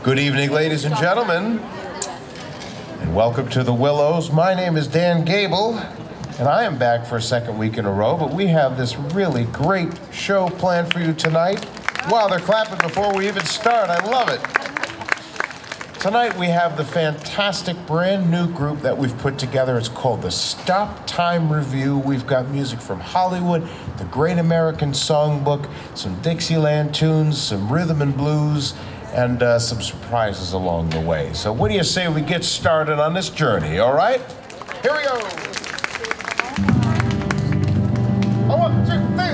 Good evening, ladies and gentlemen, and welcome to the Willows. My name is Dan Gable, and I am back for a second week in a row, but we have this really great show planned for you tonight. Wow, they're clapping before we even start. I love it. Tonight we have the fantastic brand new group that we've put together. It's called the Stop Time Review. We've got music from Hollywood, the Great American Songbook, some Dixieland tunes, some rhythm and blues, and some surprises along the way. So what do you say we get started on this journey, all right? Here we go. Oh, 1, 2, 3.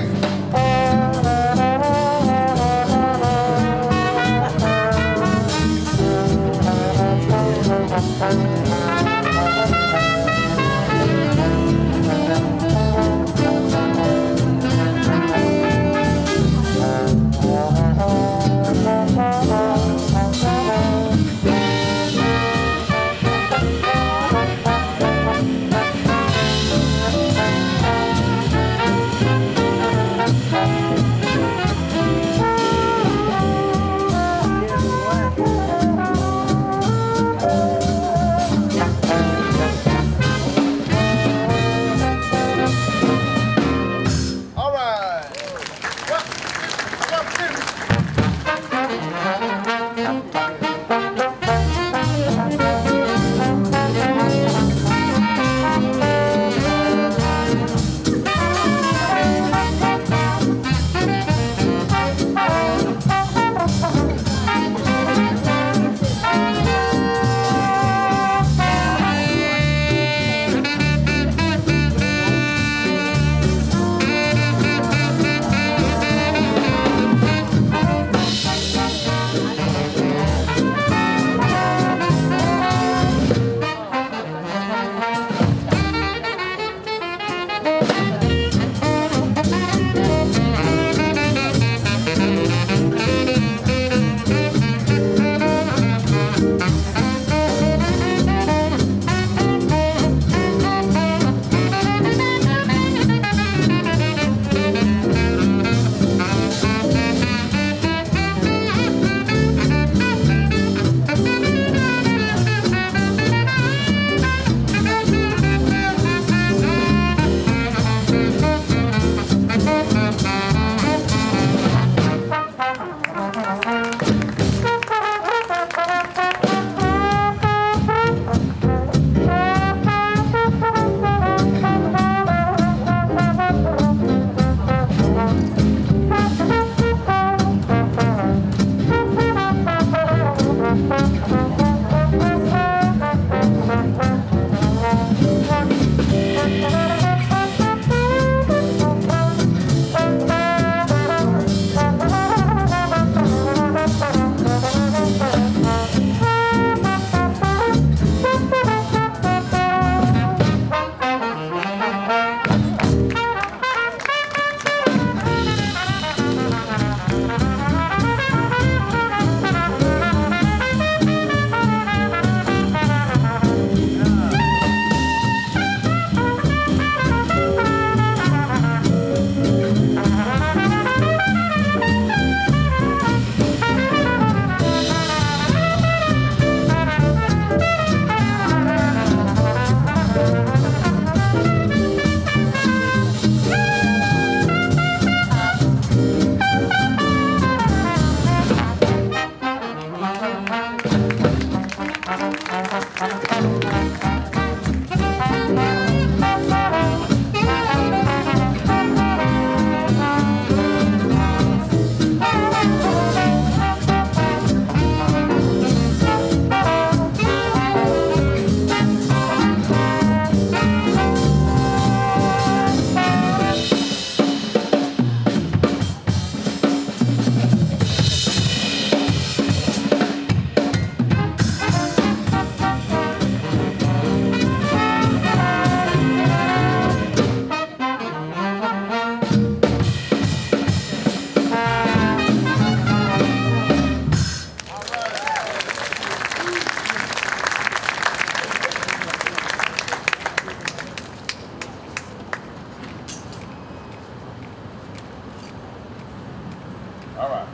All right.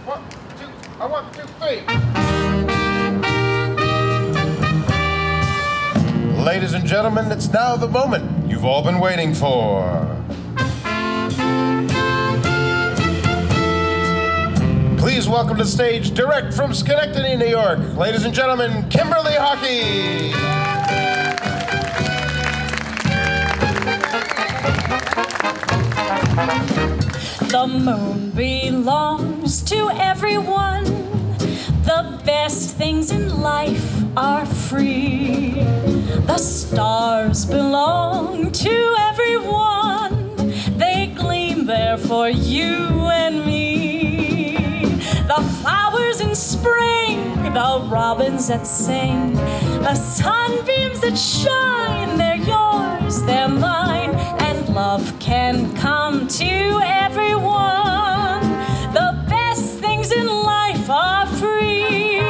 1, 2, 3. Ladies and gentlemen, it's now the moment you've all been waiting for. Please welcome to the stage, direct from Schenectady, New York, ladies and gentlemen, Kimberly Hockey. The moon belongs to everyone. The best things in life are free. The stars belong to everyone. They gleam there for you and me. The flowers in spring, the robins that sing, the sunbeams that shine, they're yours, they're mine. And love can come to everyone. The best things in life are free.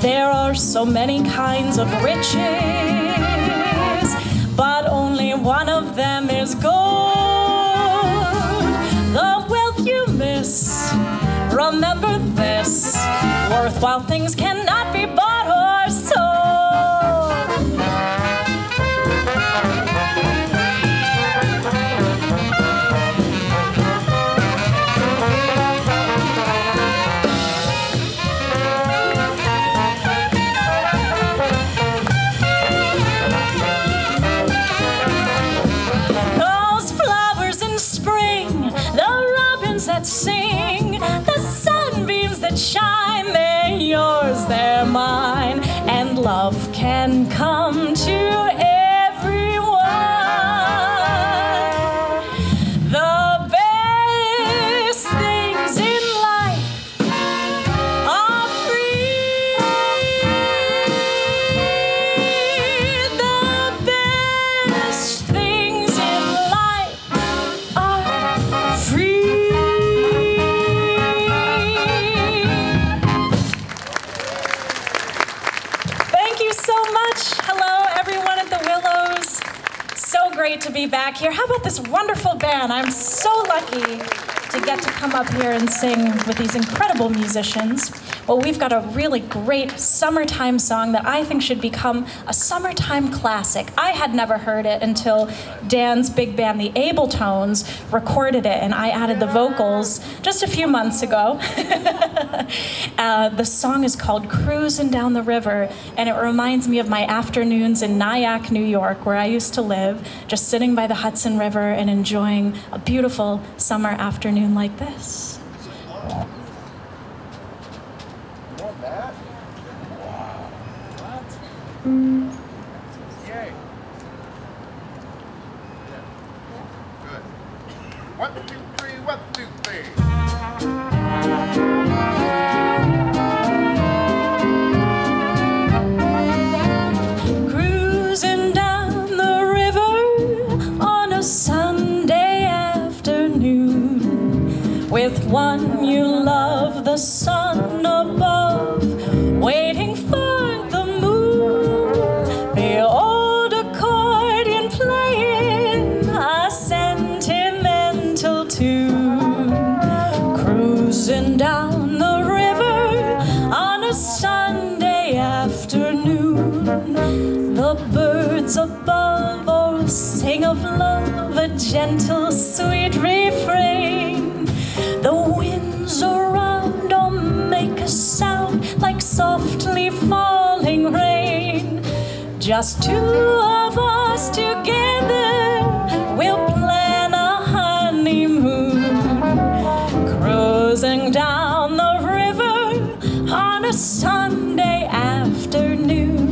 There are so many kinds of riches, but only one of them is gold. The wealth you miss, remember this, worthwhile things cannot be bought or sold. That sing, the sunbeams that shine, they're yours, they're mine, and love can come to everyone. The best things in life are free. The best things in life are free. Great to be back here. How about this wonderful band? I'm so lucky to get to come up here and sing with these incredible musicians. Well, we've got a really great summertime song that I think should become a summertime classic. I had never heard it until Dan's big band, the Abletones, recorded it, and I added the vocals just a few months ago. The song is called Cruising Down the River, and it reminds me of my afternoons in Nyack, New York, where I used to live, just sitting by the Hudson River and enjoying a beautiful summer afternoon like this. Yay. Good. 1, 2, 3, 1, 2, 3. Cruising down the river on a Sunday afternoon, with one you love, the sun above, waiting for the moon, the old accordion playing a sentimental tune. Cruising down the river on a Sunday afternoon, the birds above all sing of love, a gentle sweet refrain. The winds around all make a sound like softly falling rain. Just two of us together, we'll plan a honeymoon, cruising down the river on a Sunday afternoon.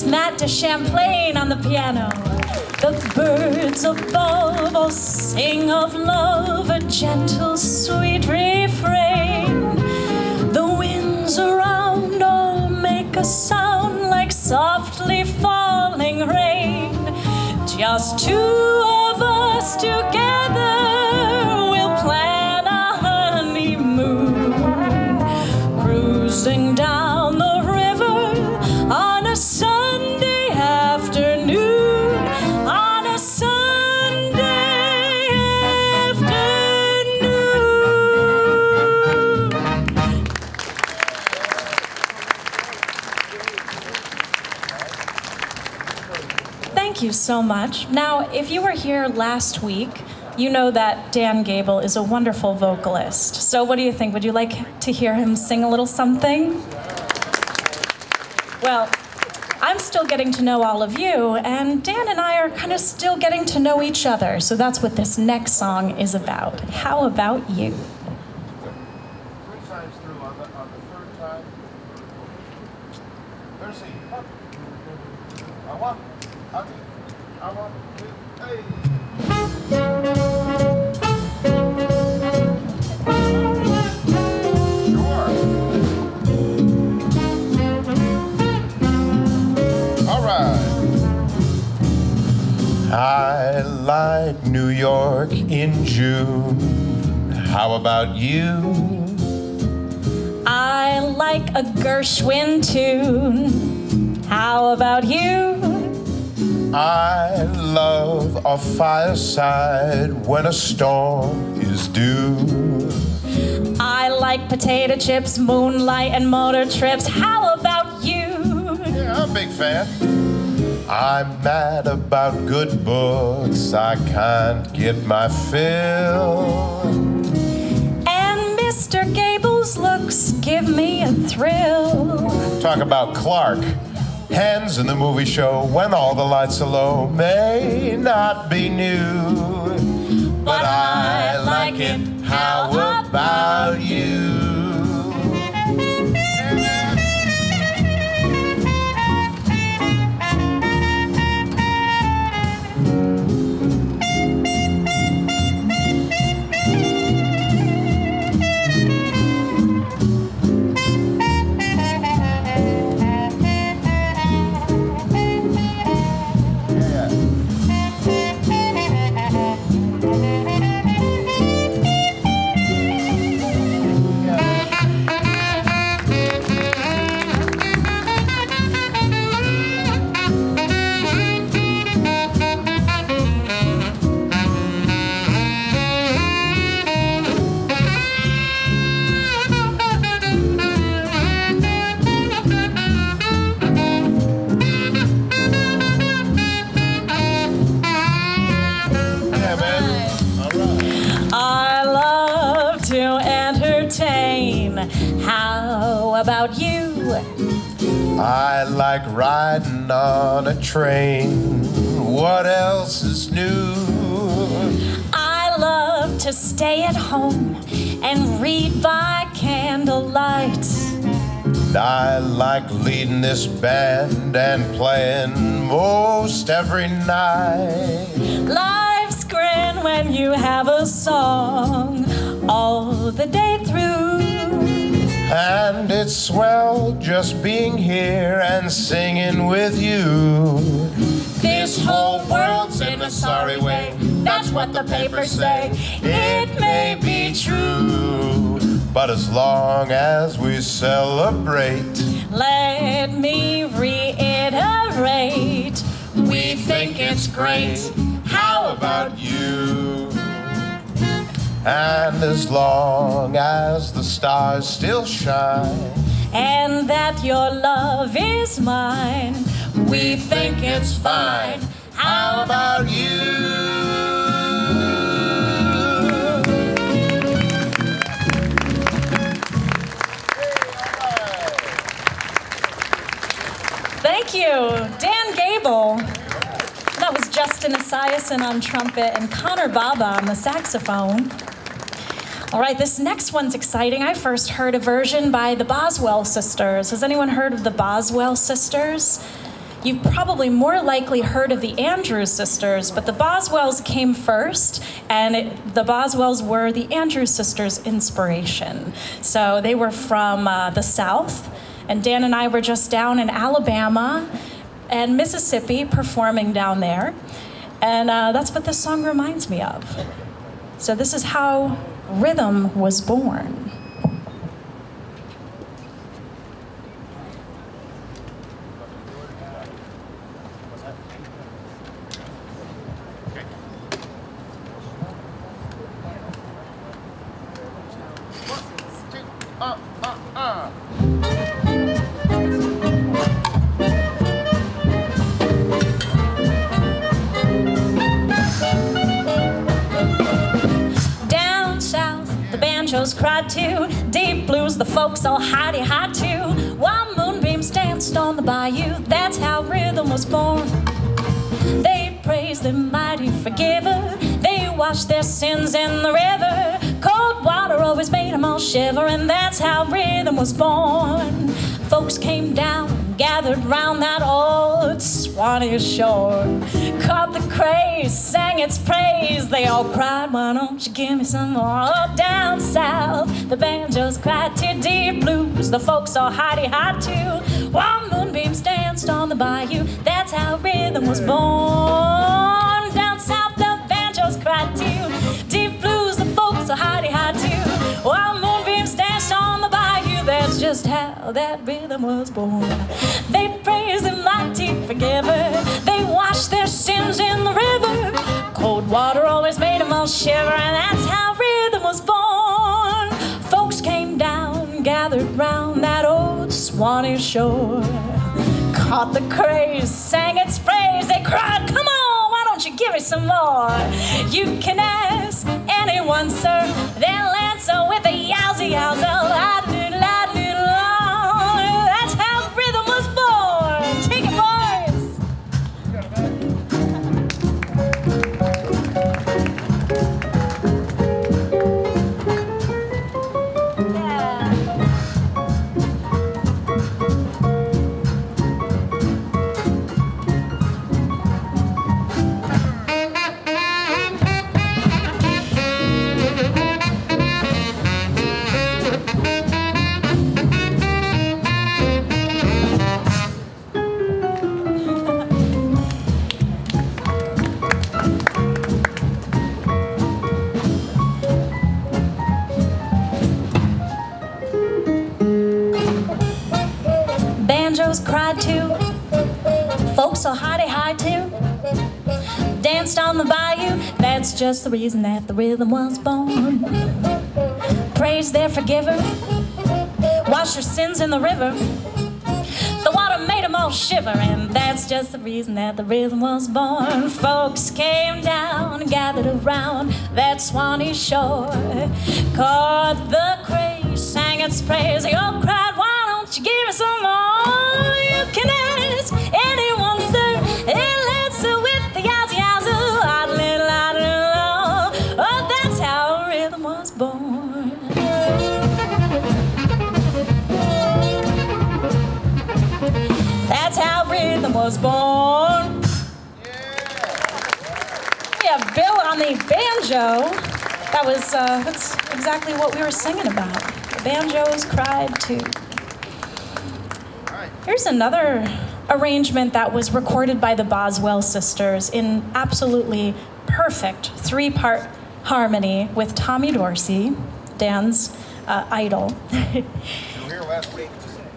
Matt de Champlain on the piano. The birds above all sing of love, a gentle, sweet refrain. The winds around all make a sound like softly falling rain. Just two of us together will plan a honeymoon, cruising down the river on a Sunday afternoon, on a Sunday afternoon. Thank you so much. Now, if you were here last week, you know that Dan Gable is a wonderful vocalist. So what do you think? Would you like to hear him sing a little something? Well, I'm still getting to know all of you, and Dan and I are kind of still getting to know each other. So that's what this next song is about. How about you? 3 times through on the 3rd time. Mercy. Up. I want to, hey. Sure. All right. I like New York in June. How about you? I like a Gershwin tune. How about you? I love a fireside when a storm is due. I like potato chips, moonlight, and motor trips. How about you? Yeah, I'm a big fan. I'm mad about good books. I can't get my fill. And Mr. Gable's looks give me a thrill. Talk about Clark. Hands in the movie show when all the lights are low may not be new, but I like it. How about you? How about you? I like riding on a train. What else is new? I love to stay at home and read by candlelight. I like leading this band and playing most every night. Life's grand when you have a song all the day through. And it's swell just being here and singing with you. This whole world's in a sorry way, that's what the papers say. It may be true, but as long as we celebrate, let me reiterate, we think it's great. How about you? And as long as the stars still shine, and that your love is mine, we think it's fine. How about you? Thank you, Dan Gable. That was Justin Esiason on trumpet and Connor Baba on the saxophone. All right, this next one's exciting. I first heard a version by the Boswell Sisters. Has anyone heard of the Boswell Sisters? You've probably more likely heard of the Andrews Sisters, but the Boswells came first, and the Boswells were the Andrews Sisters' inspiration. So they were from the South, and Dan and I were just down in Alabama and Mississippi performing down there, and that's what this song reminds me of. So this is how rhythm was born. Down south, the banjos cried too. Deep blues, the folks all hidey-high too. While moonbeams danced on the bayou, that's how rhythm was born. They praised the mighty forgiver. They washed their sins in the river. Cold water always made them all shiver, and that's how rhythm was born. Folks came down, gathered round that old Swanee shore, caught the craze, sang its praise. They all cried, why don't you give me some more? Oh, down south, the banjos cried too. Deep blues, the folks all hidey-high too. While moonbeams danced on the bayou, that's how rhythm was born. Down south, the banjos cried too. Deep blues, the folks all hidey-high too. While moonbeams danced on the bayou, that's just how that rhythm was born. They praised the mighty forgiver. They washed their sins in the river. Cold water always made them all shiver, and that's how rhythm was born. Folks came down, gathered round that old Swanee shore, caught the craze, sang its praise. They cried, come on, why don't you give me some more? You can ask anyone, sir, they'll answer with a yowzy yowza. That's how rhythm was born. Take it, boys. Yeah. Banjos cried too. Folks all hidey-high too. Danced on the bayou. That's just the reason that the rhythm was born. Praise their forgiver. Wash your sins in the river. The water made them all shiver, and that's just the reason that the rhythm was born. Folks came down, gathered around that Swanee shore, caught the craze, sang its praise. They all cried, why don't you give me some more? You can ask anyone, sir, they'll answer with the yowzy yowza. Oh, that's how rhythm was born. That's how rhythm was born. We have Bill on the banjo. That's exactly what we were singing about. The banjos cried too. Here's another arrangement that was recorded by the Boswell sisters in absolutely perfect three-part harmony with Tommy Dorsey, Dan's idol.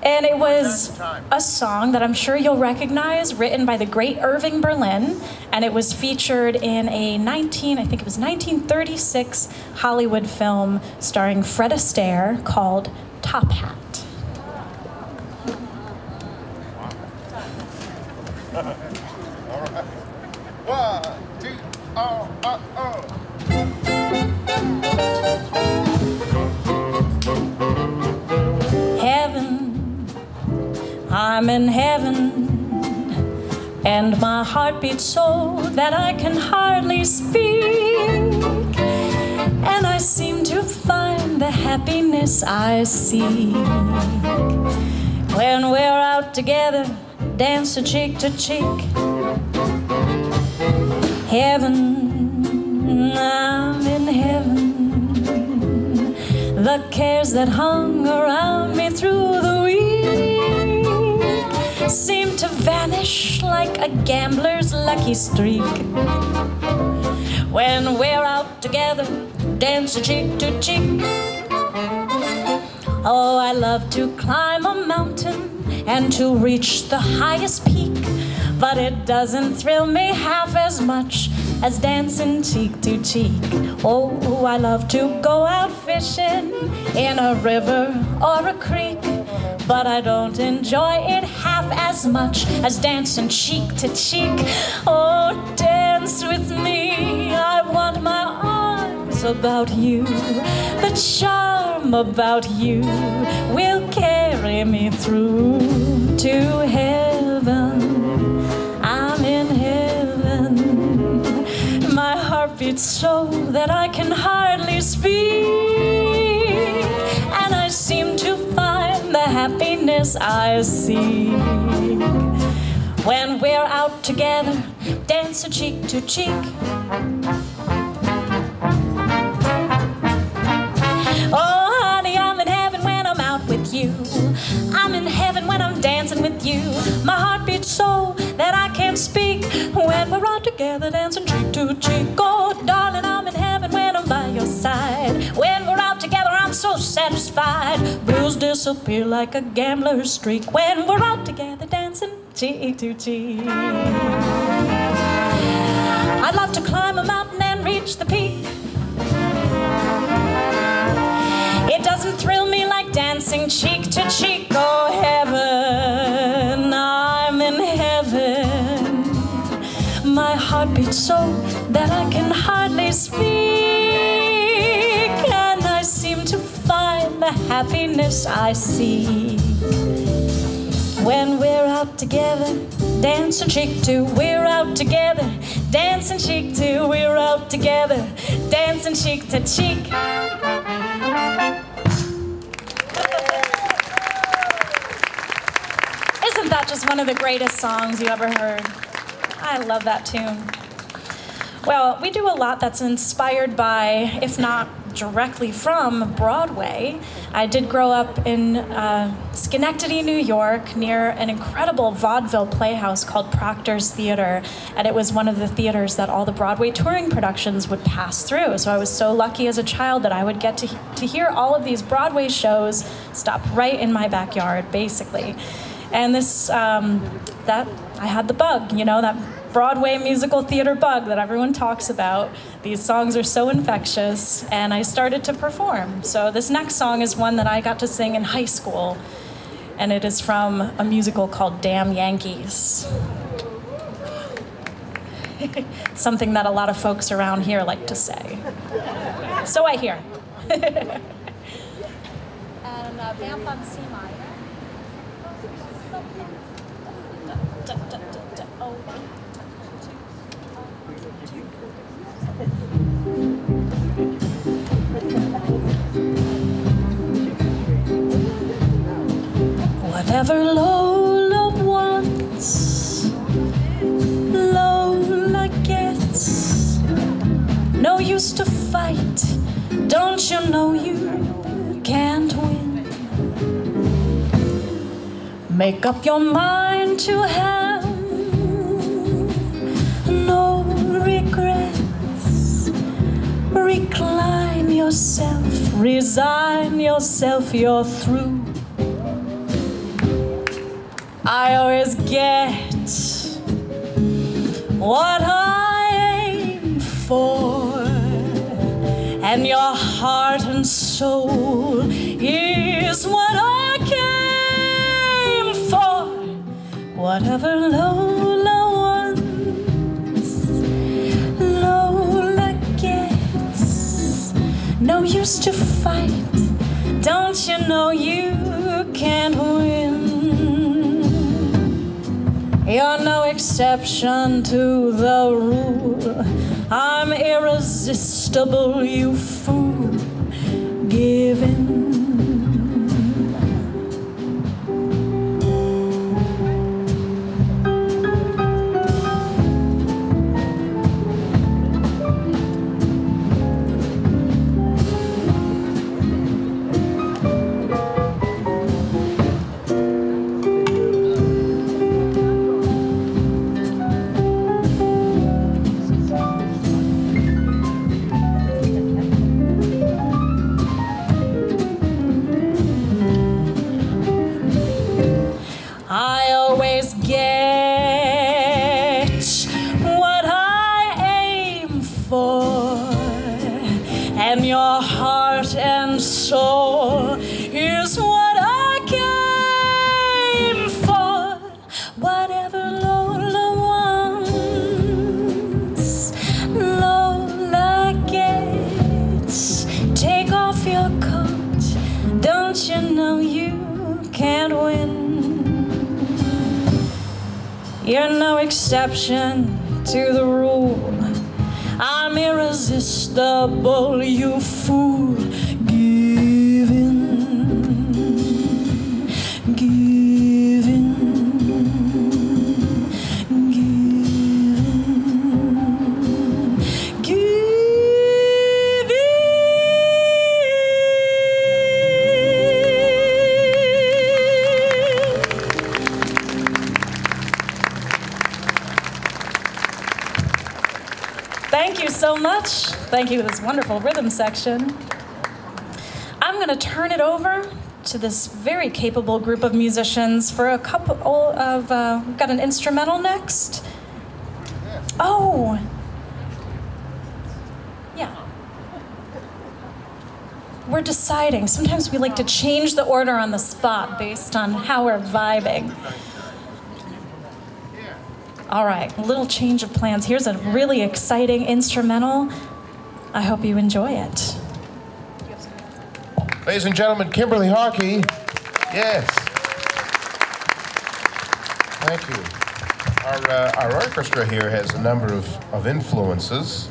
And it was a song that I'm sure you'll recognize, written by the great Irving Berlin, and it was featured in a 1936 Hollywood film starring Fred Astaire called Top Hat. All right. 1, 2, oh, oh, oh. Heaven, I'm in heaven, and my heart beats so that I can hardly speak, and I seem to find the happiness I seek when we're out together dance cheek to cheek. Heaven, I'm in heaven. The cares that hung around me through the week seem to vanish like a gambler's lucky streak. When we're out together, dance cheek to cheek. Oh, I love to climb a mountain and to reach the highest peak, but it doesn't thrill me half as much as dancing cheek to cheek. Oh, I love to go out fishing in a river or a creek, but I don't enjoy it half as much as dancing cheek to cheek. Oh, dance with me, I want my arms about you. The charm about you will carry me through to heaven. I'm in heaven. My heart beats so that I can hardly speak, and I seem to find the happiness I seek. When we're out together, dance cheek to cheek. Oh, honey, I'm in heaven when I'm out with you. I'm in heaven when I'm dancing with you. My heart beats so that I can't speak when we're out together, dancing cheek to cheek. Oh, darling, I'm in heaven when I'm by your side. When we're out together, I'm so satisfied. Blues disappear like a gambler's streak when we're out together, dancing cheek to cheek. I'd love to climb a mountain and reach the peak. It doesn't thrill me like dancing cheek to cheek. Oh, heaven, I'm in heaven. My heart beats so that I can hardly speak, and I seem to find the happiness I seek. When we're out together, dancing cheek to, we're out together, dancing cheek to, we're out together, dancing cheek to cheek. Isn't that just one of the greatest songs you ever heard? I love that tune. Well, we do a lot that's inspired by, if not directly from, Broadway. I did grow up in Schenectady, New York, near an incredible vaudeville playhouse called Proctor's Theater, and it was one of the theaters that all the Broadway touring productions would pass through. So I was so lucky as a child that I would get to hear all of these Broadway shows stop right in my backyard, basically. And this, that I had the bug, you know, that Broadway musical theater bug that everyone talks about. These songs are so infectious, and I started to perform. So this next song is one that I got to sing in high school, and it is from a musical called Damn Yankees. Something that a lot of folks around here like to say. So I hear. And Vamp on C minor. Whatever Lola wants, Lola gets. No use to fight, don't you know you can't win? Make up your mind to have no regrets. Recline yourself, resign yourself, you're through. I always get what I aim for, and your heart and soul is what I came for. Whatever Lola wants, Lola gets. No use to fight, don't you know you can't win? You're no exception to the rule. I'm irresistible, you fool. Give in. no exception to the rule. I'm irresistible, you fool. Give in, give in, give in, give in. Thank you so much. Thank you for this wonderful rhythm section. I'm going to turn it over to this very capable group of musicians for a couple of, we've got an instrumental next. Oh, yeah. We're deciding. Sometimes we like to change the order on the spot based on how we're vibing. All right, a little change of plans. Here's a really exciting instrumental. I hope you enjoy it. Ladies and gentlemen, Kimberly Hockey. Yes. Thank you. Our orchestra here has a number of influences,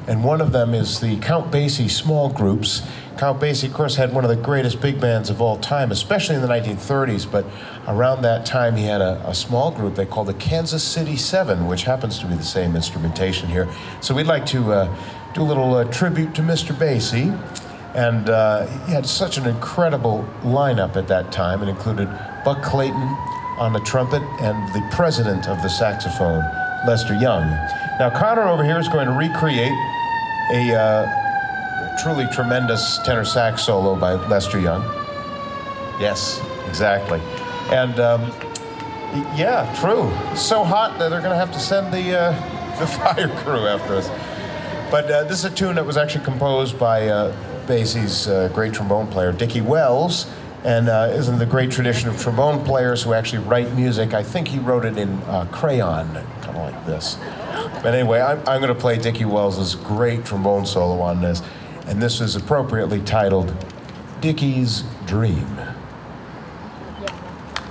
and one of them is the Count Basie small groups. Count Basie, of course, had one of the greatest big bands of all time, especially in the 1930s, but around that time he had a small group they called the Kansas City Seven, which happens to be the same instrumentation here. So we'd like to do a little tribute to Mr. Basie. And he had such an incredible lineup at that time. It included Buck Clayton on the trumpet and the president of the saxophone, Lester Young. Now Connor over here is going to recreate a truly tremendous tenor sax solo by Lester Young. Yes, exactly. And yeah, true. It's so hot that they're going to have to send the fire crew after us. But this is a tune that was actually composed by Basie's great trombone player, Dickie Wells, and is in the great tradition of trombone players who actually write music. I think he wrote it in crayon, kind of like this. But anyway, I'm going to play Dickie Wells' great trombone solo on this, and this is appropriately titled Dickie's Dream.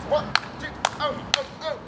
One, two, oh, oh, oh.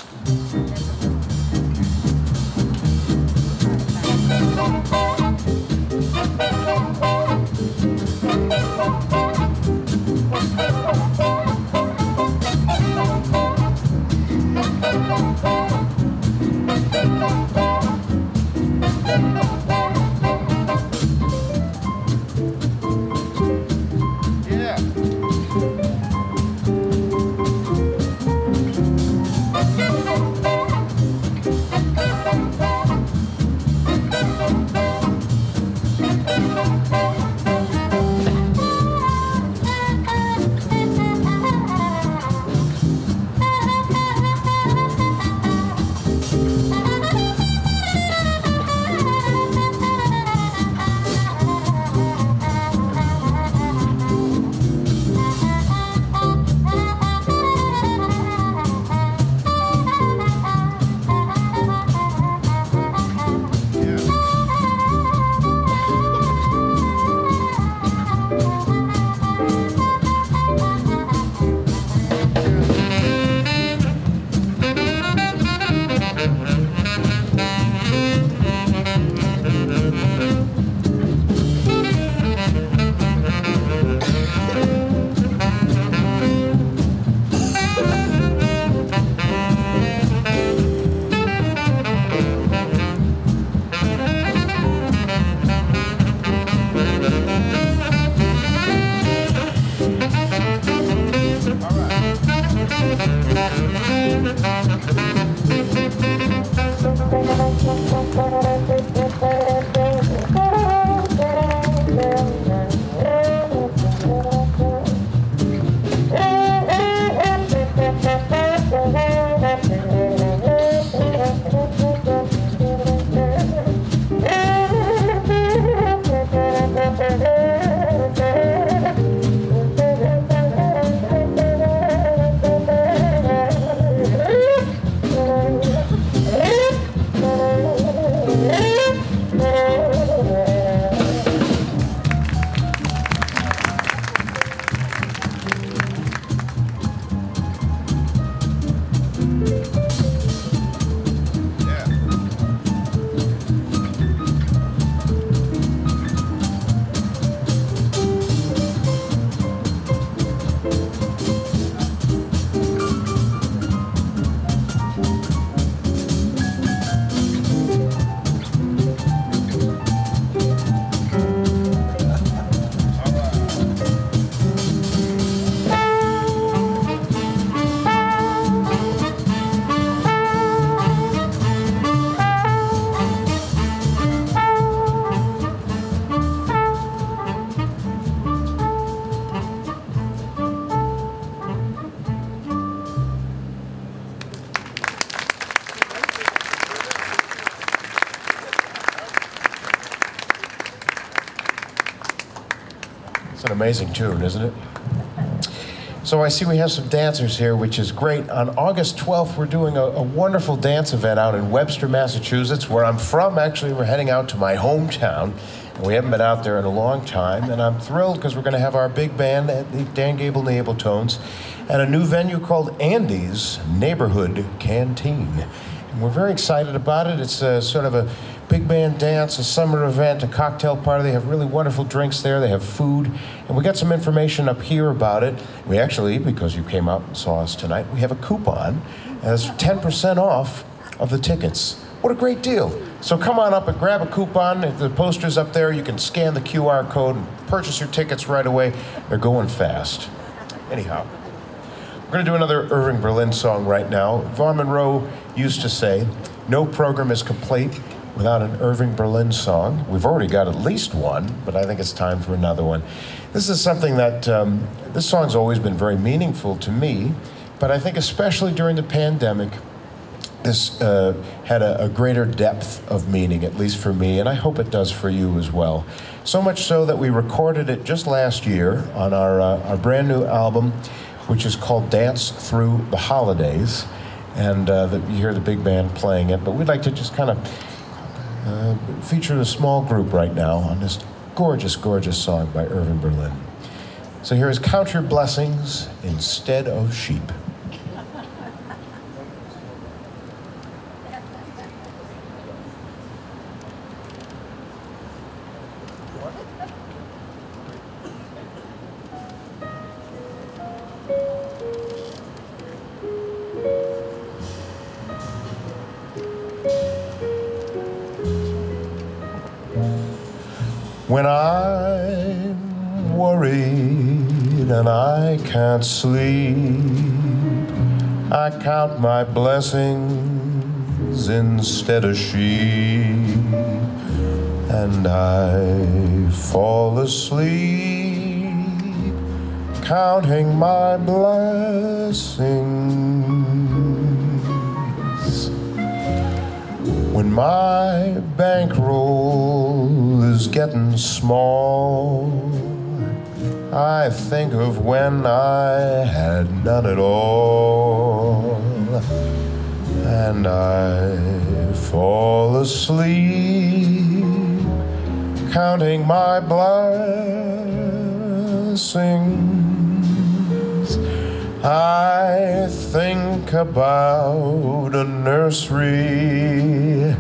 It's an amazing tune, isn't it? So I see we have some dancers here, which is great. On August 12th, we're doing a wonderful dance event out in Webster, Massachusetts, where I'm from. Actually, we're heading out to my hometown. And we haven't been out there in a long time. And I'm thrilled because we're going to have our big band at the Dan Gable and the Abletones at a new venue called Andy's Neighborhood Canteen. And we're very excited about it. It's sort of a big band dance, a summer event, a cocktail party. They have really wonderful drinks there. They have food. And we got some information up here about it. We actually, because you came out and saw us tonight, we have a coupon as 10% off of the tickets. What a great deal. So come on up and grab a coupon. The poster's up there. You can scan the QR code and purchase your tickets right away. They're going fast. Anyhow, we're going to do another Irving Berlin song right now. Vaughn Monroe used to say, no program is complete without an Irving Berlin song. We've already got at least one, but I think it's time for another one. This is something that, this song's always been very meaningful to me, but I think especially during the pandemic, this had a greater depth of meaning, at least for me, and I hope it does for you as well. So much so that we recorded it just last year on our brand new album, which is called Dance Through the Holidays, and you hear the big band playing it, but we'd like to just kind of feature a small group right now on this gorgeous, gorgeous song by Irving Berlin. So here is Count Your Blessings Instead of Sheep. When I'm worried and I can't sleep, I count my blessings instead of sheep, and I fall asleep counting my blessings. When my bankroll is getting small, I think of when I had none at all, and I fall asleep counting my blessings. I think about a nursery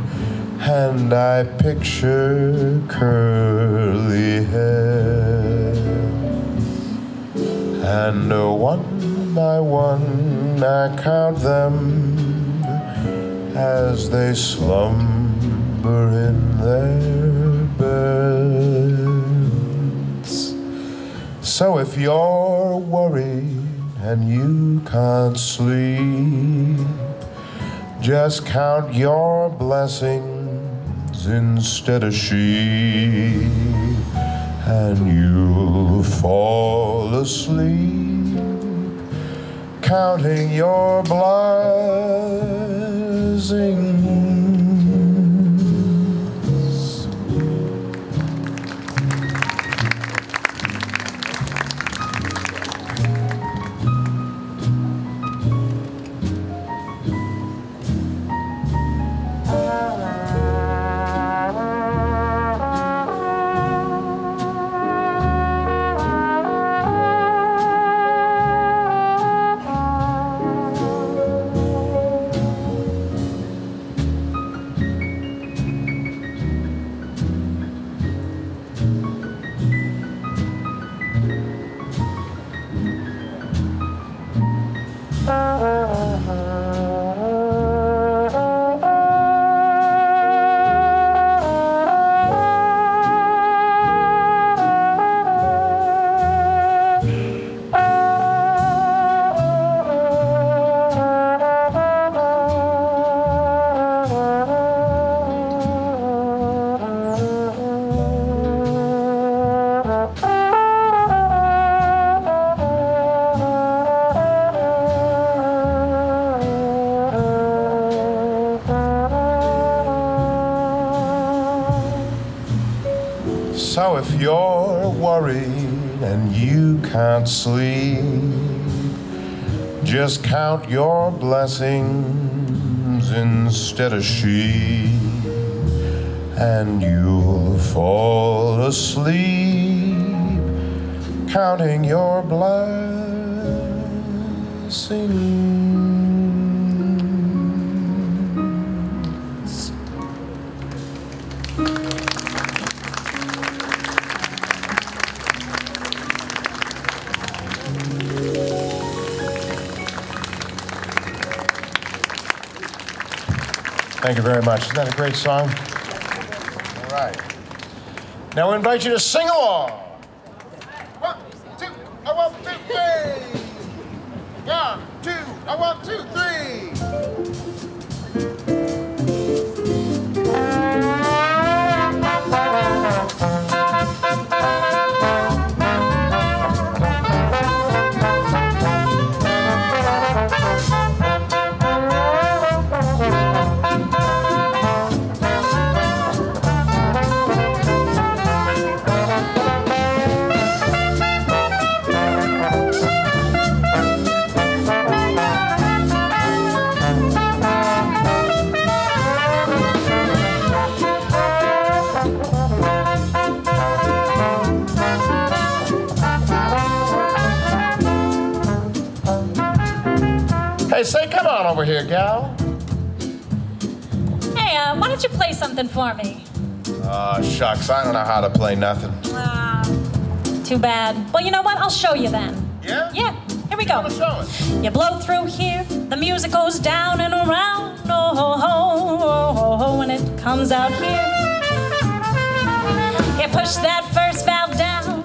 and I picture curly hair, and one by one I count them as they slumber in their beds. So if you're worried and you can't sleep, just count your blessings instead of sheep, and you'll fall asleep counting your blessings. So if you're worried and you can't sleep. Just count your blessings instead of sheep, and you'll fall asleep counting your blessings. Thank you very much. Isn't that a great song? All right. Now we invite you to sing along. 1, 2, 1, 2, 3. 1, 2, 1, 2, Hey, say, come on over here, gal. Hey, why don't you play something for me? Shucks, I don't know how to play nothing. Too bad. Well, you know what? I'll show you then. Yeah? Yeah, here we go. Show us. You blow through here, the music goes down and around. Oh, ho, ho, oh, ho, ho, when it comes out here. You push that first valve down,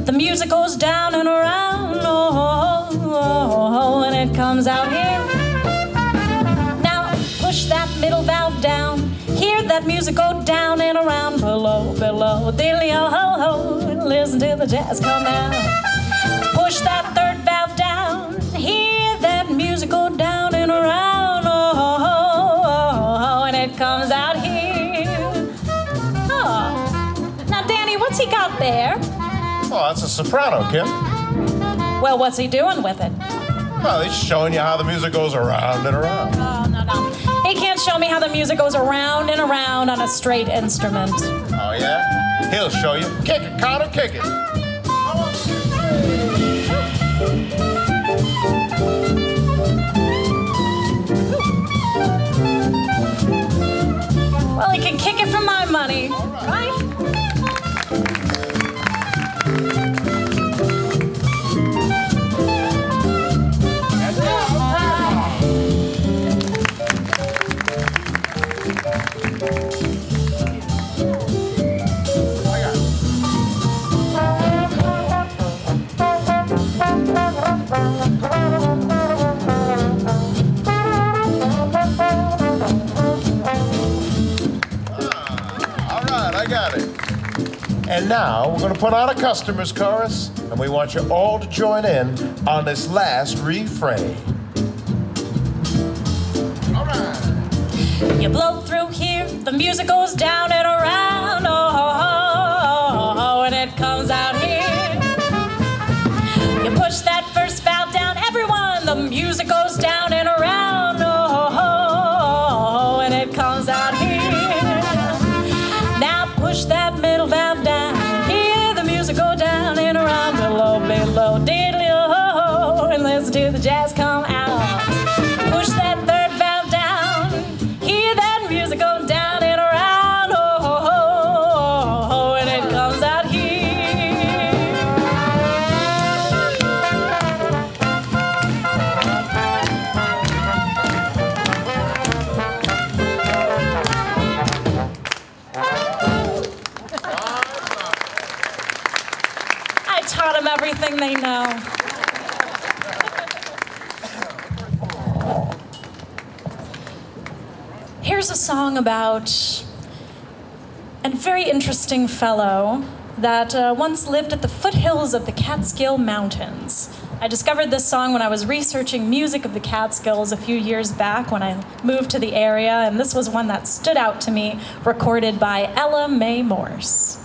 the music goes down and around. Oh, ho, oh, ho, when it comes out here. Now push that middle valve down, hear that music go down and around. Below, below, diddly oh ho ho, listen to the jazz come out. Push that third valve down, hear that music go down and around. Oh, ho, oh, ho, and it comes out here. Oh, now Danny, what's he got there? Oh, that's a soprano, Kim. Well, what's he doing with it? Well, he's showing you how the music goes around and around. Oh, no, no. He can't show me how the music goes around and around on a straight instrument. Oh, yeah? He'll show you. Kick it, Connor, kick it. Well, he can kick it for my money, right? And now we're going to put on a customer's chorus, and we want you all to join in on this last refrain. All right. You blow through here, the music goes down and around. Oh, ho, ho, ho, and it comes out here. You push that first valve down, everyone, the music goes down and around. Oh, ho, ho, and it comes out here. Now push that middle valve down, hear the music go down and around. Below, below, diddly oh, and listen to the jazz come out. Push that third valve down, hear that music go down and around. Oh, ho, ho, ho, and it comes out here. I taught them everything they know. Here's a song about a very interesting fellow that once lived at the foothills of the Catskill Mountains. I discovered this song when I was researching music of the Catskills a few years back when I moved to the area, and this was one that stood out to me, recorded by Ella Mae Morse.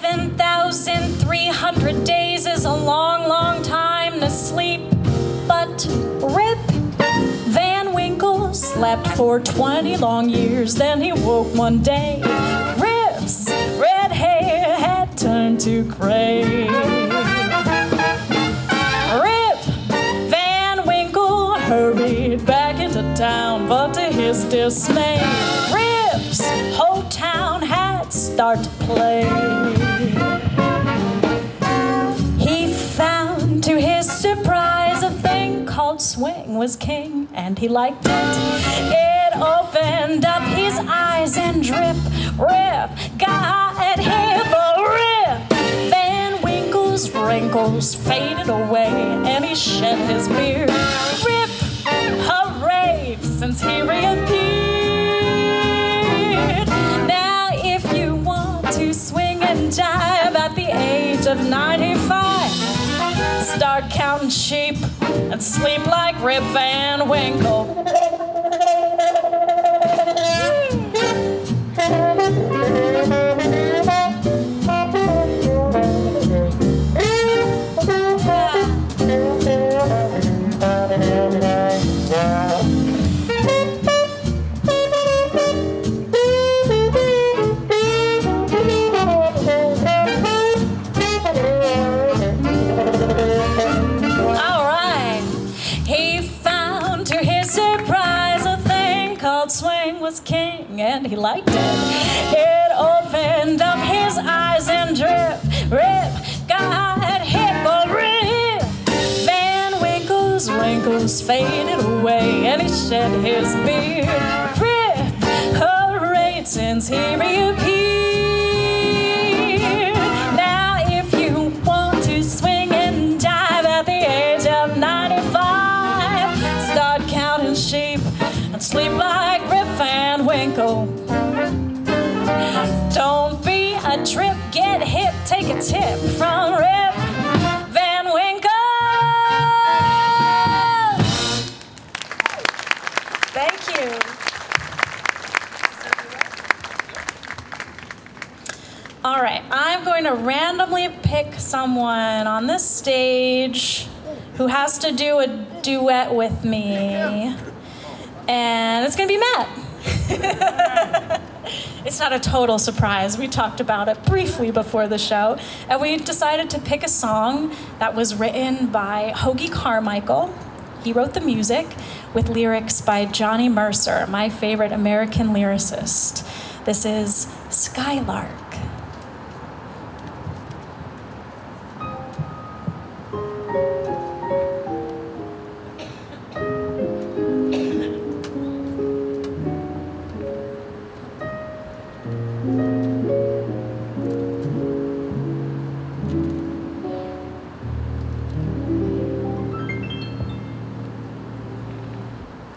7,300 days is a long, long time to sleep. But Rip Van Winkle slept for 20 long years. Then he woke one day. Rip's red hair had turned to gray. Rip Van Winkle hurried back into town, but to his dismay, Rip's whole town had started to play. He found to his surprise a thing called swing was king, and he liked it. It opened up his eyes and Rip got hip. Rip Van Winkle's wrinkles faded away and he shed his beard. Rip, hooray, since he reappeared. Now if you want to swing and jive at the age of 95, start counting sheep and sleep like Rip Van Winkle. Swing was king and he liked it. It opened up his eyes and Rip got hip. Rip Van Winkle's wrinkles faded away and he shed his beard. Rip, hooray, since he reappeared. Now if you want to swing and jive at the age of 95, start counting sheep and sleep like Rip Van Winkle. Don't be a trip, get hip, take a tip from Rip Van Winkle. Thank you. All right, I'm going to randomly pick someone on this stage who has to do a duet with me. And it's gonna be Matt. It's not a total surprise. We talked about it briefly before the show, and we decided to pick a song that was written by Hoagy Carmichael. He wrote the music with lyrics by Johnny Mercer, my favorite American lyricist. This is Skylark.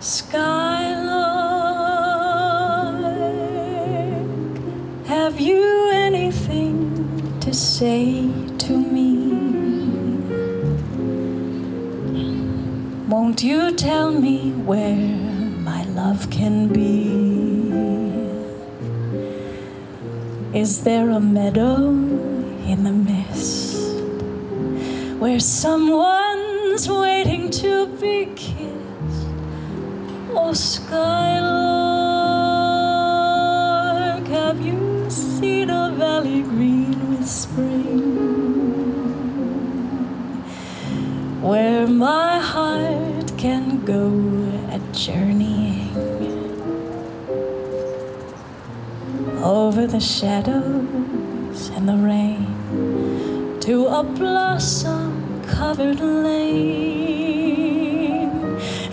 Skylark, have you anything to say to me? Won't you tell me where my love can be? Is there a meadow in the mist where someone's waiting to be kissed? Oh, Skylark, have you seen a valley green with spring, where my heart can go a-journeying over the shadows and the rain to a blossom-covered lane?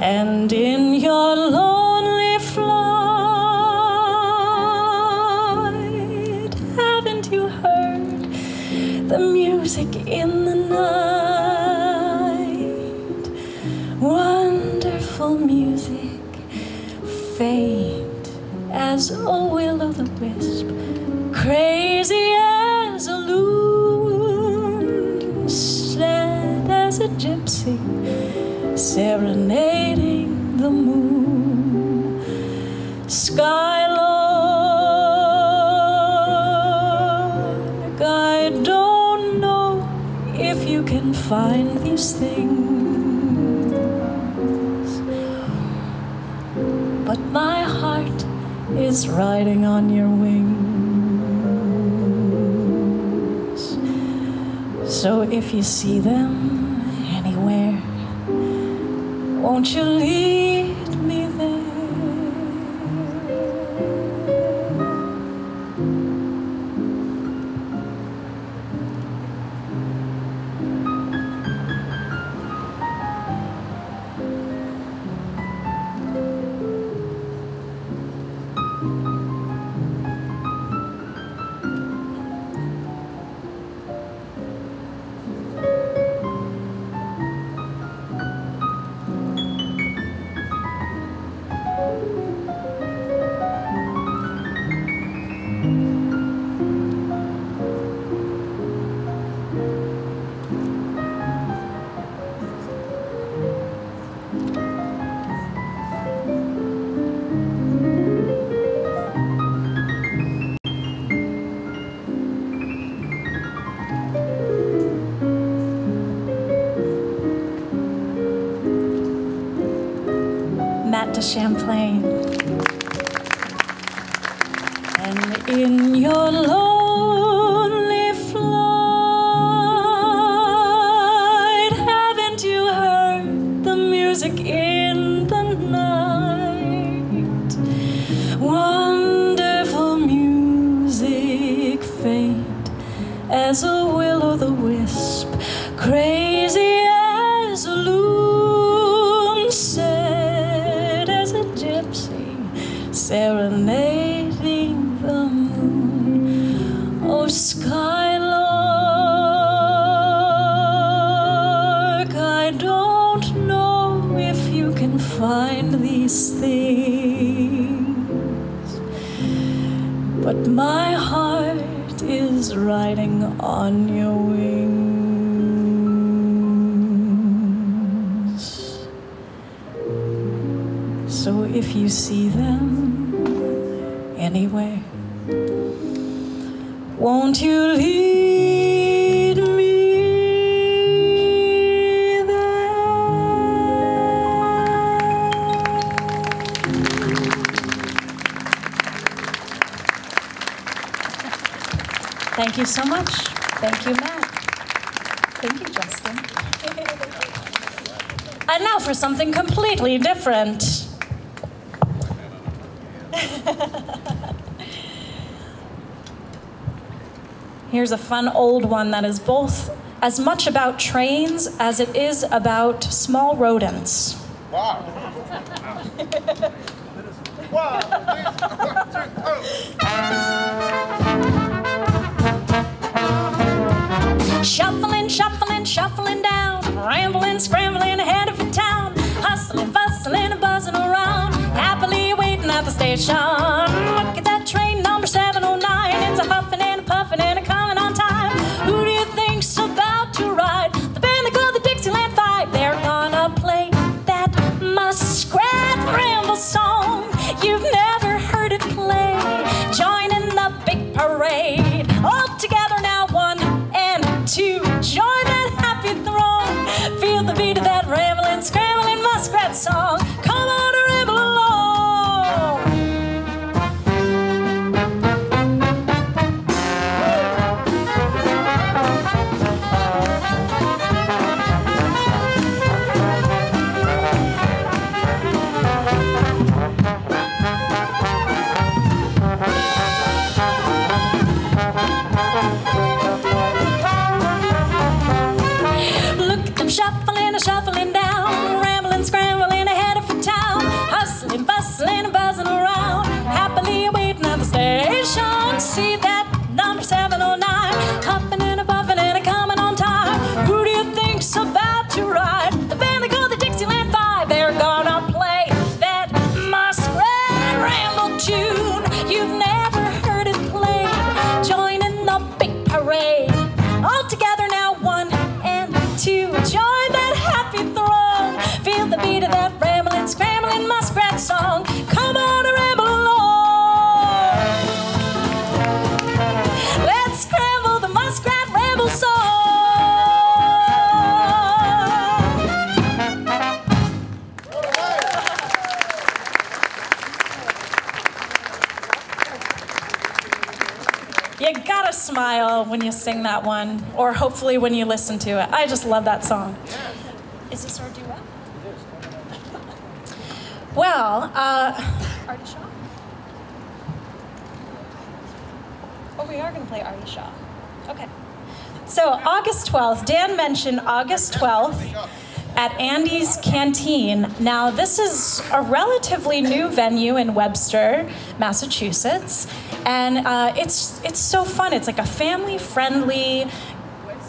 And in your lonely flight, haven't you heard the music in the night? Wonderful music, faint as a will-o'-the-wisp, crazy as a loon, sad as a gypsy, serenading the moon. Skylark, I find these things, but my heart is riding on your wings. So if you see them anywhere, won't you lead me there? Matt de Champlain. And in your lonely flight, haven't you heard the music in the night? Wonderful music, faint as a will-o'-the-wisp, crazy as a loon, sad as a gypsy, serenading the moon. Oh, skylark, I don't know if you can find these things, but my heart is riding on your wings. So if you see them anywhere, won't you lead me Thank you so much. Thank you, Matt. Thank you, Justin. And now for something completely different. Here's a fun old one that is both as much about trains as it is about small rodents. Wow. Wow. Shuffling, shuffling, shuffling down, rambling, scrambling ahead of town, hustling, bustling, and buzzing around, happily waiting at the station. Look at that train number 709, it's a huffing and a puffing and a coming on time. Who do you think's about to ride? The band that called the Dixieland Five. They're gonna play that Muskrat Ramble song. You've never heard it play. Join in the big parade. All together now, 1 and 2. Join that happy throng. Feel the beat of that rambling, scrambling muskrat song. Come on, ramble along. You gotta smile when you sing that one, or hopefully when you listen to it. I just love that song. Is this our duet? Well, Artie Shaw? Oh, we are gonna play Artie Shaw. Okay. So August 12th, Dan mentioned August 12th at Andy's Canteen. Now, this is a relatively new venue in Webster, Massachusetts, and it's so fun. It's like a family-friendly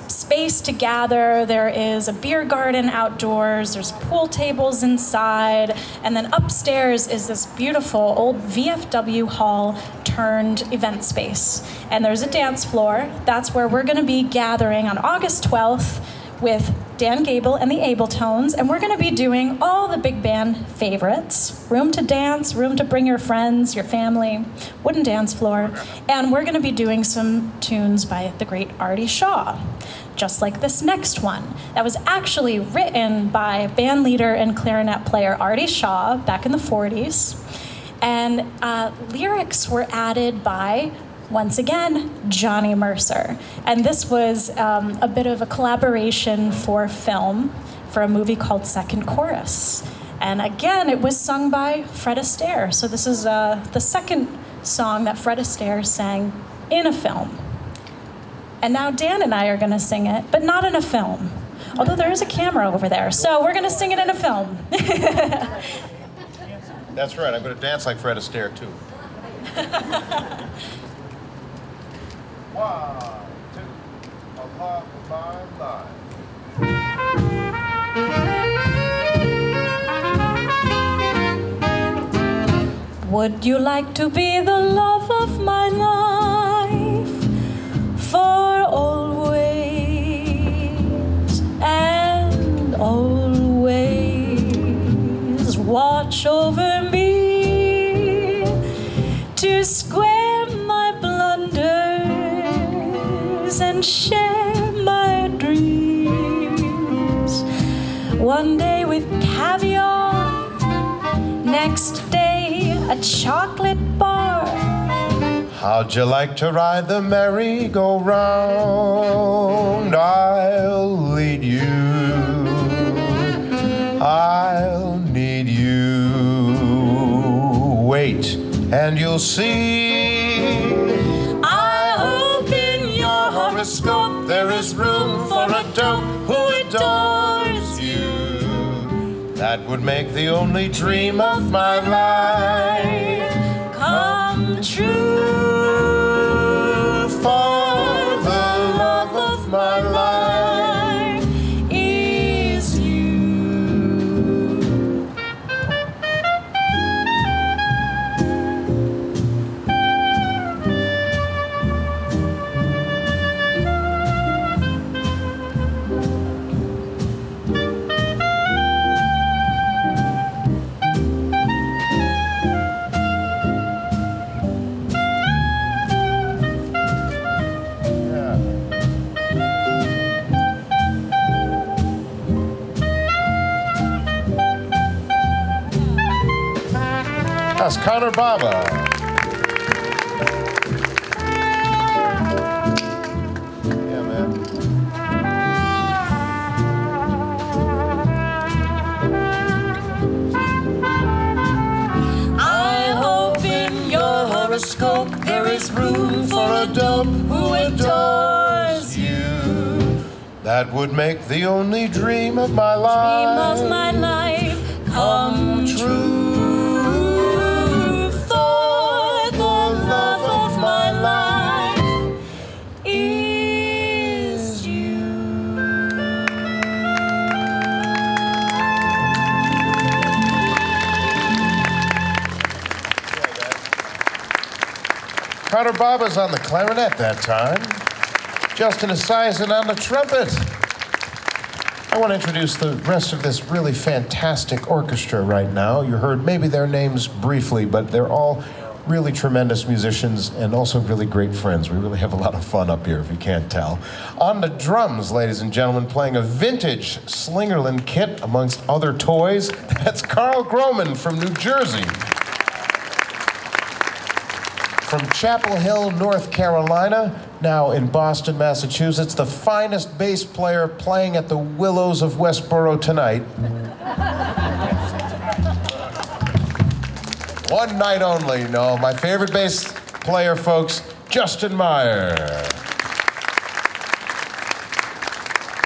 space to gather. There is a beer garden outdoors, there's pool tables inside, and then upstairs is this beautiful old VFW hall turned event space. And there's a dance floor. That's where we're gonna be gathering on August 12th with Dan Gable and the Abletones, and we're gonna be doing all the big band favorites. Room to dance, room to bring your friends, your family, wooden dance floor, and we're gonna be doing some tunes by the great Artie Shaw, just like this next one. That was actually written by band leader and clarinet player Artie Shaw back in the 40s, and lyrics were added by, once again, Johnny Mercer. And this was a bit of a collaboration for film for a movie called Second Chorus. And again, it was sung by Fred Astaire. So this is the second song that Fred Astaire sang in a film. And now Dan and I are gonna sing it, but not in a film. Although there is a camera over there. So we're gonna sing it in a film. That's right, I'm gonna dance like Fred Astaire too. 1, 2, a love of my life. Would you like to be the love of my life for always and always? Watch over me to square my blunders and share my dreams. One day with caviar, next day a chocolate bar. How'd you like to ride the merry-go-round? I'll lead you. I'll need you. Wait, and you'll see. I hope in your horoscope there is room for a dope who adores you. That would make the only dream of my life come true. For the love of my life is you. That's Connor Baba. Yeah, man. I hope in your horoscope there is room for a dope who adores you. That would make the only dream of my Dream life of my life come true. For the love of my life is you. Connor Baba's on the clarinet that time. Justin Esiason on the trumpet. I want to introduce the rest of this really fantastic orchestra right now. You heard maybe their names briefly, but they're all really tremendous musicians and also really great friends. We really have a lot of fun up here, if you can't tell. On the drums, ladies and gentlemen, playing a vintage Slingerland kit amongst other toys, that's Carl Groman from New Jersey. From Chapel Hill, North Carolina, now in Boston, Massachusetts, the finest bass player playing at the Willows of Westboro tonight. One night only, no, my favorite bass player, folks, Justin Meyer.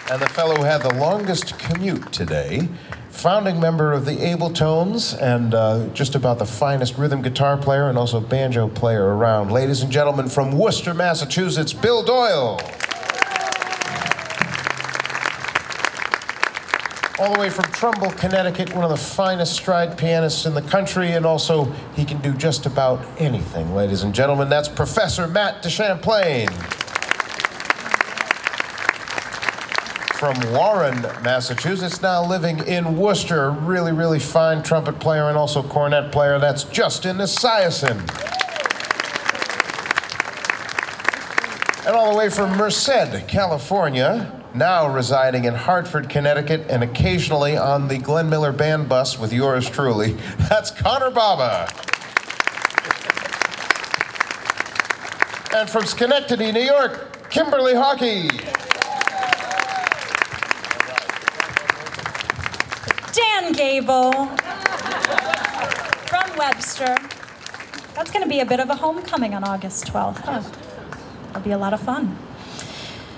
And the fellow who had the longest commute today, founding member of the Abletones and just about the finest rhythm guitar player and also banjo player around. Ladies and gentlemen, from Worcester, Massachusetts, Bill Doyle. All the way from Trumbull, Connecticut, one of the finest stride pianists in the country, and also he can do just about anything. Ladies and gentlemen, that's Professor Matt DeChamplain. From Warren, Massachusetts, now living in Worcester, a really, really fine trumpet player and also cornet player, that's Justin Esiason. And all the way from Merced, California, now residing in Hartford, Connecticut, and occasionally on the Glenn Miller Band bus with yours truly, that's Connor Baba. And from Schenectady, New York, Kimberly Hockey. Dan Gable from Webster. That's going to be a bit of a homecoming on August 12th. Huh? It'll be a lot of fun.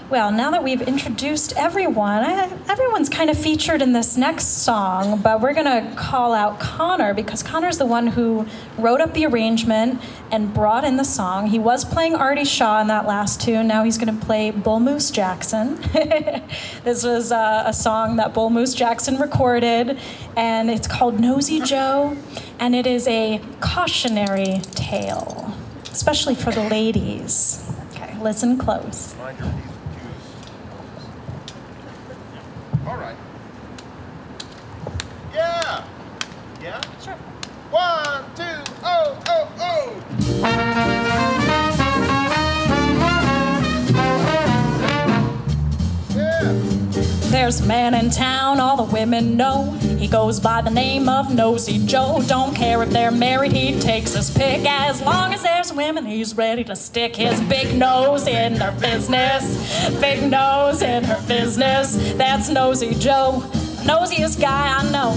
Well, now that we've introduced everyone, everyone's kind of featured in this next song, but we're going to call out Connor because Connor's the one who wrote up the arrangement and brought in the song. He was playing Artie Shaw in that last tune. Now he's going to play Bull Moose Jackson. This was a song that Bull Moose Jackson recorded, and it's called Nosy Joe, and it is a cautionary tale, especially for the ladies. Okay, listen close. All right. Yeah. Yeah? Sure. 1, 2, oh, oh, oh. Yeah. There's a man in town, all the women know. He goes by the name of Nosy Joe. Don't care if they're married, he takes his pick. As long as there's women, he's ready to stick his big nose in their business. Big nose in her business. That's Nosy Joe, the nosiest guy I know.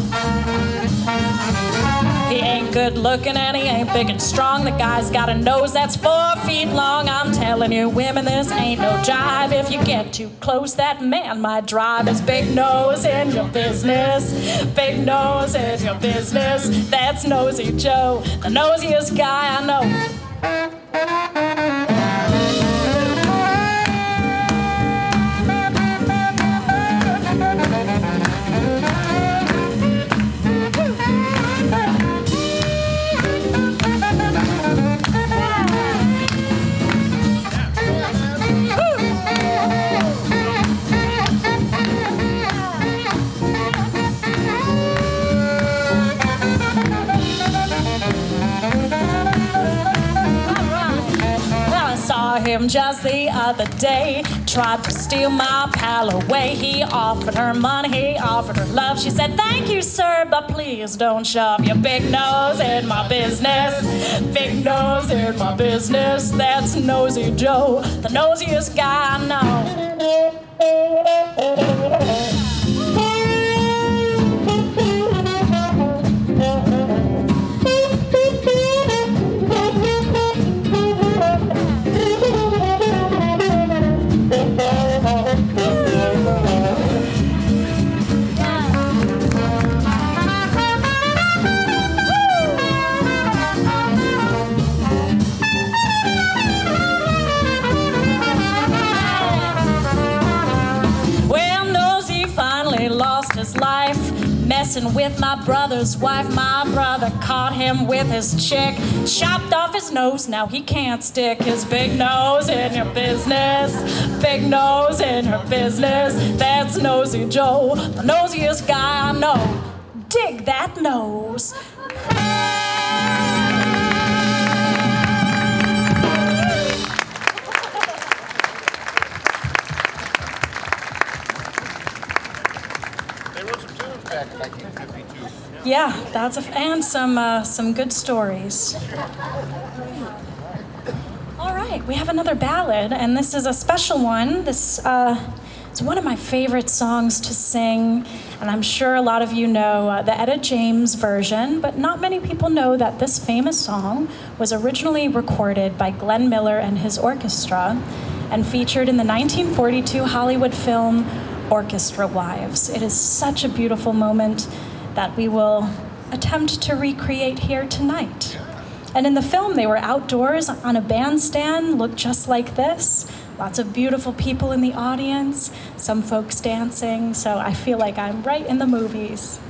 He ain't good looking and he ain't big and strong. The guy's got a nose that's 4 feet long. I'm telling you, women, this ain't no jive. If you get too close, that man might drive. His big nose in your business. Big nose in your business. That's Nosy Joe, the nosiest guy I know. Him just the other day, tried to steal my pal away. He offered her money, he offered her love. She said, thank you, sir, but please don't shove your big nose in my business. Big nose in my business. That's Nosy Joe, the nosiest guy I know. His life messing with my brother's wife. My brother caught him with his chick, chopped off his nose. Now he can't stick his big nose in your business. Big nose in her business. That's Nosy Joe, the nosiest guy I know. Dig that nose. Back in 1952. Yeah, that's and some good stories. right, we have another ballad, and this is a special one. This is one of my favorite songs to sing, and I'm sure a lot of you know the Etta James version, but not many people know that this famous song was originally recorded by Glenn Miller and his orchestra and featured in the 1942 Hollywood film Orchestra Wives. It is such a beautiful moment that we will attempt to recreate here tonight. And in the film, they were outdoors on a bandstand, looked just like this. Lots of beautiful people in the audience, some folks dancing, so I feel like I'm right in the movies.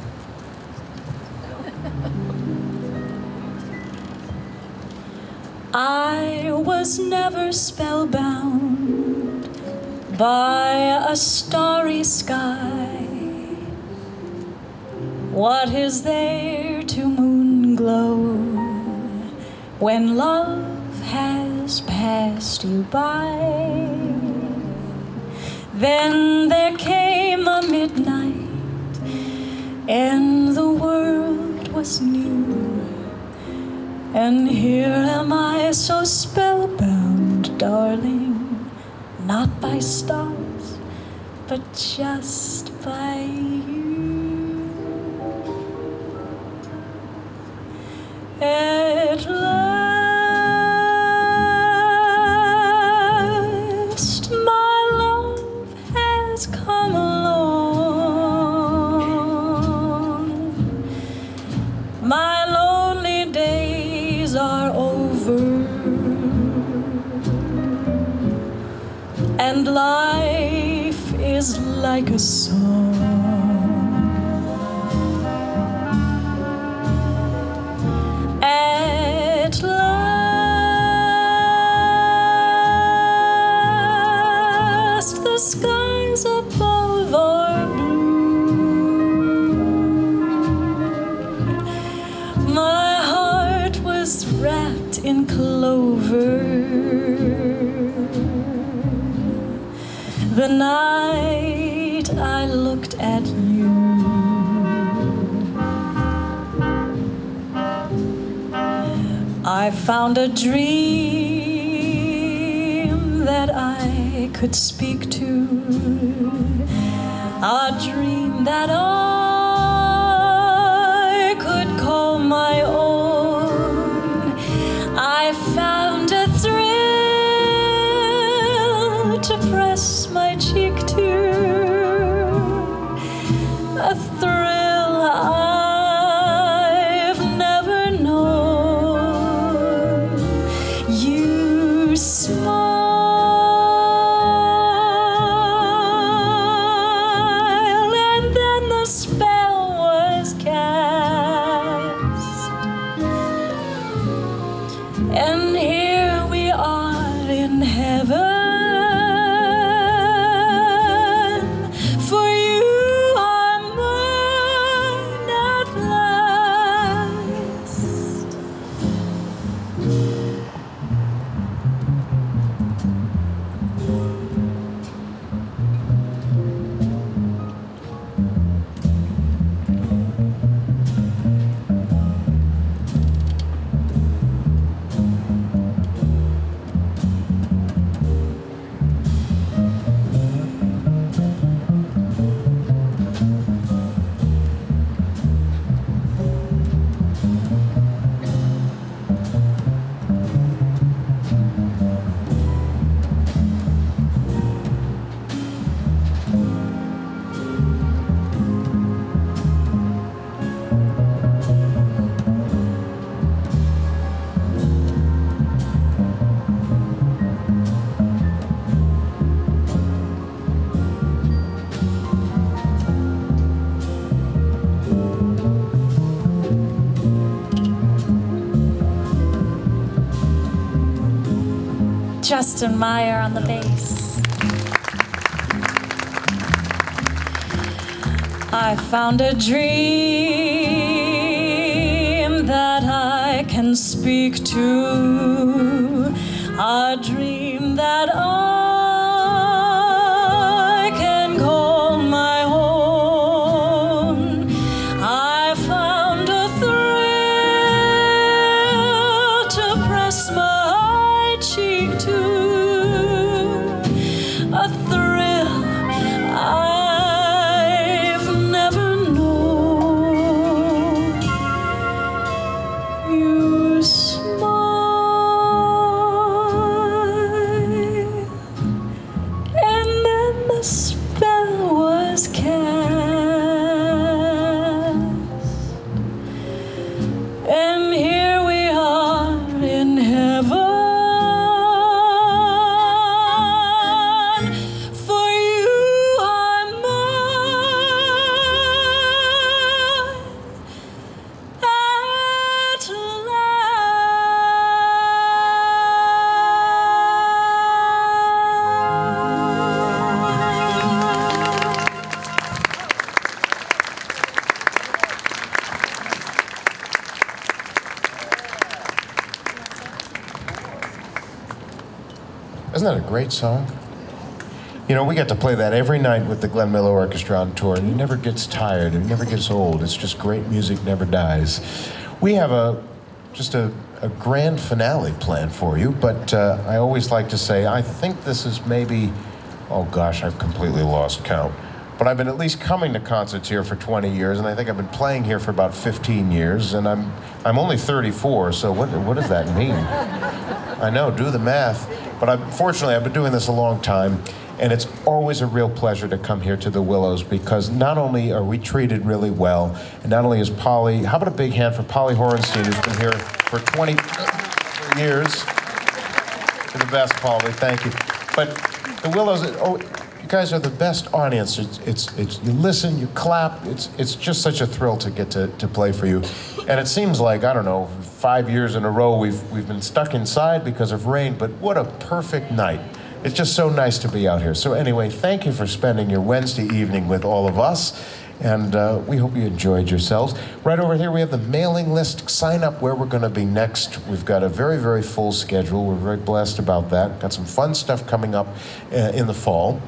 I was never spellbound by a starry sky. What is there to moon glow when love has passed you by? Then there came a midnight and the world was new, and here am I so spellbound, darling, not by stars, but just by you. At last, my love has come along. My lonely days are over, and life is like a song. At last, the skies above are blue. My heart was wrapped in clover the night I looked at you. I found a dream that I could speak to, a dream that I could call my own. I found a thrill to press my cheek to, a thrill I've never known. You smiled, and then the spell was cast, and here we are in heaven. For you are mine at last. Justin Meyer on the bass. I found a dream that I can speak to, a dream that I can call my own. I found a thrill to press my cheek to, that a great song? You know, we get to play that every night with the Glenn Miller Orchestra on tour, and it never gets tired, it never gets old. It's just great music, never dies. We have just a grand finale planned for you, but I always like to say, I think this is maybe, oh gosh, I've completely lost count. But I've been at least coming to concerts here for 20 years, and I think I've been playing here for about 15 years, and I'm only 34, so what does that mean? I know, do the math. But fortunately, I've been doing this a long time, and it's always a real pleasure to come here to the Willows, because not only are we treated really well, and not only is Polly, how about a big hand for Polly Horenstein, who's been here for 20 years. You're the best, Polly, thank you. But the Willows, you guys are the best audience. It's you listen, you clap. It's just such a thrill to get to play for you. And it seems like, I don't know, 5 years in a row we've been stuck inside because of rain, but what a perfect night. It's just so nice to be out here. So anyway, thank you for spending your Wednesday evening with all of us. And we hope you enjoyed yourselves. Right over here we have the mailing list. Sign up where we're going to be next. We've got a very, very full schedule. We're very blessed about that. Got some fun stuff coming up in the fall,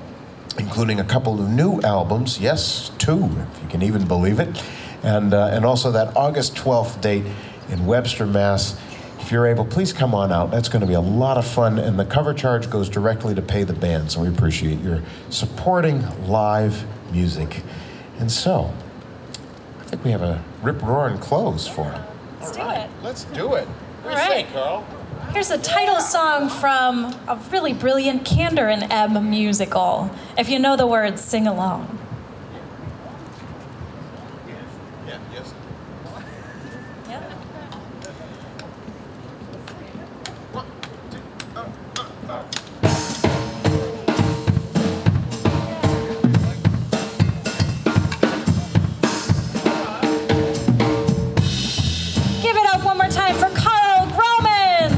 including a couple of new albums. Yes, 2, if you can even believe it. And also that August 12th date in Webster, Mass. If you're able, please come on out. That's going to be a lot of fun. And the cover charge goes directly to pay the band. So we appreciate your supporting live music. And so, I think we have a rip-roaring close for him. Let's do it. Let's do it. All right. Carl? Here's a title song from a really brilliant Candor and Ebb musical. If you know the words, sing along. Yeah, yes. Yeah. Give it up one more time for Carl Groman.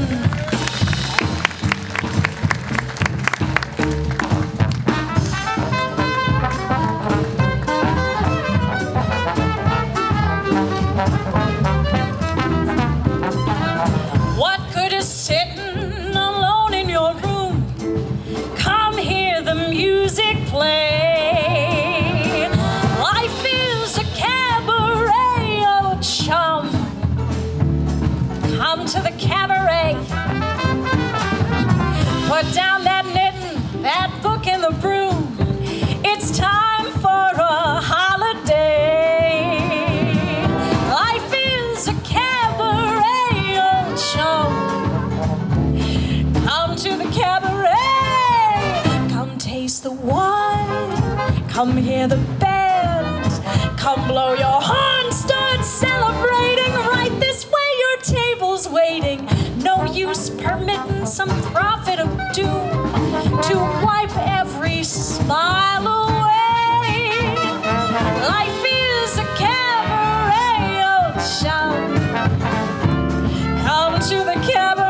What good is sitting alone in your room? Come hear the music play. Life is a cabaret, oh chum. Come to the cabaret. Put down that knitting, that book and the broom. It's time for a holiday. Life is a cabaret, oh chum. Come to the cabaret. Come taste the wine. Come hear the band. Come blow your horn, start celebrating. Right this way, your table's waiting. No use permitting some prophet of doom to wipe every smile away. Life is a cabaret, oh chum. Come to the cabaret.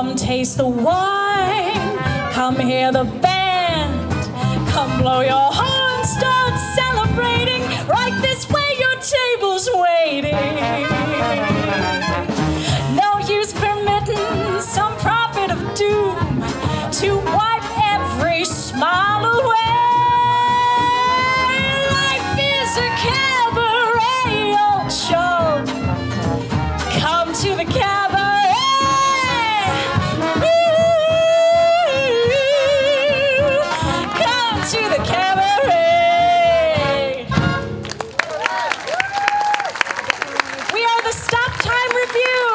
Come taste the wine, come hear the band, come blow your horn, start celebrating, right this way your table's waiting. No use permitting some prophet of doom to wipe every smile away. Life is a cabaret, old show. Come to the cabaret. Come to the cabaret. We are the Stop Time Review.